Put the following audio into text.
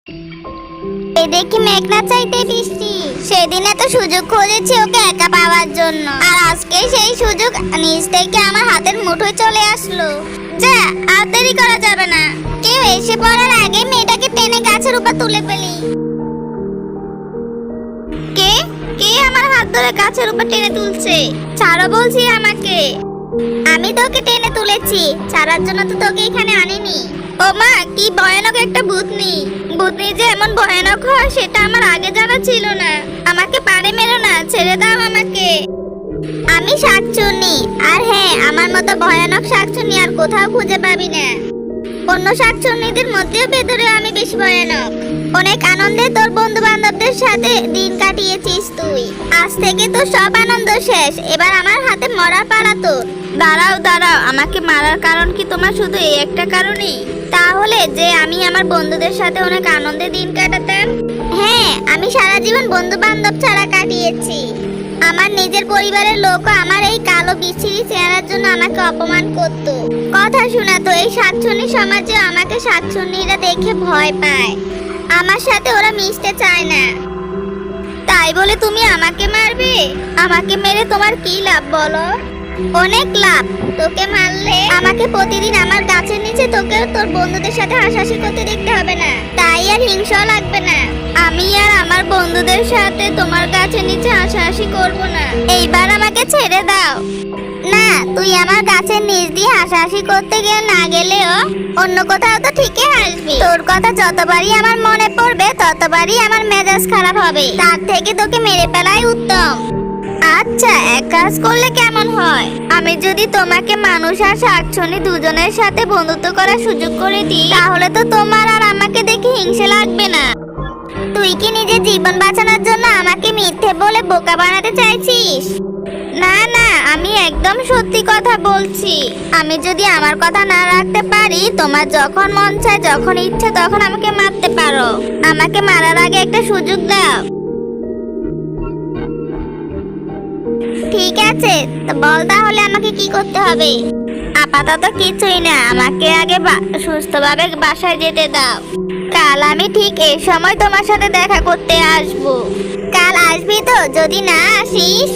এই দেখি মেঘনা চাইতে বৃষ্টি। সেদিন এত সুযোগ খুঁজেছি ওকে একা পাওয়ার জন্য, আর আজকে সেই সুযোগ নিজ থেকে আমার হাতের মুঠোয় চলে আসলো। যা, আর দেরি করা যাবে না। কেউ এসে পড়ার আগে মেয়েটাকে টেনে গাছের উপর তুলে ফেলি। কে কে আমার হাত ধরে গাছের উপর টেনে তুলছে? ছাড়ো বলছি আমাকে। আমি তোকে টেনে তুলেছি, ছাড়ার জন্য তো তোকে এখানে আনিনি। ও মা, কি ভয়ানক একটা ভূতনি! ভূতনি যে এমন ভয়ানক হয় সেটা আমার আগে জানা ছিল না। আমাকে পারে মেরো না, ছেড়ে দাও আমাকে। আমি শাকচুন্নি, আর হ্যাঁ, আমার মতো ভয়ানক শাকচুন্নি আর কোথাও খুঁজে পাবি না। অন্য শাকচুন্নিদের মধ্যেও ভেতরে আমি বেশি ভয়ানক। অনেক আনন্দে তোর বন্ধু বান্ধবদের সাথে দিন কাটিয়েছিস তুই। আজ থেকে তো সব আনন্দ শেষ, এবার আমার হাতে মরার পালা তোর। দাঁড়াও দাঁড়াও, আমাকে মারার কারণ কি তোমার শুধু এই একটা কারণেই? তাহলে যে আমি আমার বন্ধুদের সাথে অনেক আনন্দে দিন কাটাতাম। হ্যাঁ, আমি সারা জীবন বন্ধু বান্ধব ছাড়া কাটিয়েছি। আমার নিজের পরিবারের লোকও আমার এই কালো বিচ্ছিরি চেহারার জন্য আমাকে অপমান করত। কথা শোনাতো, এই শাকচুন্নি সমাজে আমাকে শাকচুন্নিরা দেখে ভয় পায়। আমার সাথে ওরা মিশতে চায় না। তাই বলে তুমি আমাকে মারবে? আমাকে মেরে তোমার কি লাভ বলো? অনেক লাভ। তোকে মারলে আমাকে প্রতিদিন আমার গাছের নিচে তোকে তোর বন্ধুদের সাথে হাসাহাসি করতে দেখতে হবে না। তাই আর হিংসা লাগবে না। আমি আর আমার বন্ধুদের সাথে তোমার গাছের নিচে হাসাহাসি করব না। এইবার আমাকে ছেড়ে দাও। না, তুই আমার গাছের নিচ দিয়ে হাসাহাসি করতে গেলে না গেলেও অন্য কোথাও তো ঠিকই হাসবি। তোর কথা যতবারই আমার মনে পড়বে ততবারই আমার মেজাজ খারাপ হবে। তার থেকে তোকে মেরে ফেলাই উত্তম। আচ্ছা, এক কাজ করলে কেমন হয়? আমি যদি তোমাকে মানুষ আর শাকচুন্নি দুজনের সাথে বন্ধুত্ব করার সুযোগ করে দিই, তাহলে তো তোমার আর আমাকে দেখে হিংসা লাগবে না। তুই কি নিজের জীবন বাঁচানোর জন্য আমাকে মিথ্যে বলে বোকা বানাতে চাইছিস? না না, আমি একদম সত্যি কথা বলছি। আমি যদি আমার কথা না রাখতে পারি, তোমার যখন মন চায় যখন ইচ্ছে তখন আমাকে মারতে পারো। আমাকে মারার আগে একটা সুযোগ দাও। ঠিক আছে, তো বল তাহলে আমাকে কি করতে হবে? আপাতত কিছুই না, আমাকে আগে সুস্থভাবে বাসায় যেতে দাও। কাল আমি ঠিক এই সময় তোমার সাথে দেখা করতে আসবো। কাল আসবি তো? যদি না আসিস